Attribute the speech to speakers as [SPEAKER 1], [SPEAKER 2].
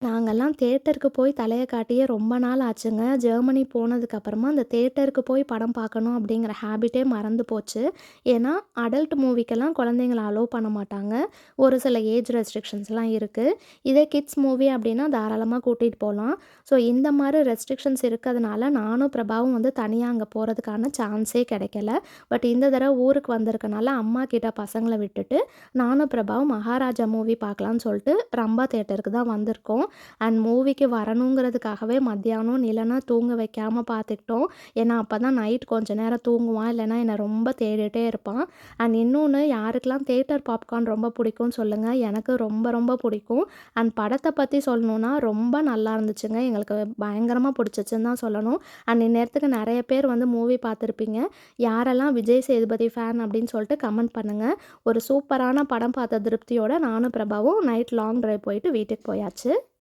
[SPEAKER 1] நாங்கலாம் தியேட்டருக்கு போய் தலைய காட்டியே ரொம்ப நாள் ஆச்சுங்க. ஜெர்மனி போனதுக்கப்புறமா அந்த தியேட்டருக்கு போய் படம் பார்க்கணும் அப்படிங்கிற ஹேபிட்டே மறந்து போச்சு. ஏன்னா, அடல்ட் மூவிக்கெல்லாம் குழந்தைங்கள அலோவ் பண்ண மாட்டாங்க. ஒரு சில ஏஜ் ரெஸ்ட்ரிக்ஷன்ஸ்லாம் இருக்கு. இதே கிட்ஸ் மூவி அப்படின்னா தாராளமா கூட்டிட்டு போலாம். ஸோ இந்த மாரி ரெஸ்ட்ரிக்ஷன்ஸ் இருக்கதுனால நானும் பிரபாவும் வந்து தனியா அங்க போறதுக்கான சான்ஸே கிடைக்கல. பட் இந்த தடவ ஊருக்கு வந்திருக்கனால அம்மா கிட்ட பசங்கள விட்டுட்டு, நானும் பிரபாவும் மகாராஜா மூவி பார்க்கலான்னு சொல்ட்டு ரம்பா தியேட்டருக்கு தான் வந்திருக்கோம். அண்ட் மூவிக்கு வரணுங்கிறதுக்காகவே மத்தியானம் நிலனா தூங்க வைக்காம பார்த்துக்கிட்டோம். ஏன்னா, அப்பதான் நைட் கொஞ்ச நேரம் தூங்குவான். இல்லைன்னா என்ன ரொம்ப தேடிட்டே இருப்பான். அண்ட் இன்னொன்னு யாருக்கெல்லாம் தியேட்டர் பாப்கார்ன் ரொம்ப பிடிக்கும்னு சொல்லுங்க. எனக்கு ரொம்ப ரொம்ப பிடிக்கும். அண்ட் படத்த பத்தி சொல்லணும்னா ரொம்ப நல்லா இருந்துச்சுங்க. எங்களுக்கு பயங்கரமா பிடிச்சிச்சுன்னு தான் சொல்லணும். அண்ட் இந்நேரத்துக்கு நெறைய பேர் வந்து மூவி பார்த்துருப்பீங்க. யாரெல்லாம் விஜய் சேதுபதி ஃபேன் அப்படின்னு சொல்லிட்டு கமெண்ட் பண்ணுங்க. ஒரு சூப்பரான படம் பார்த்த திருப்தியோட நானும் பிரபாவும் நைட் லாங் டிரைவ் போயிட்டு வீட்டுக்கு போயாச்சு.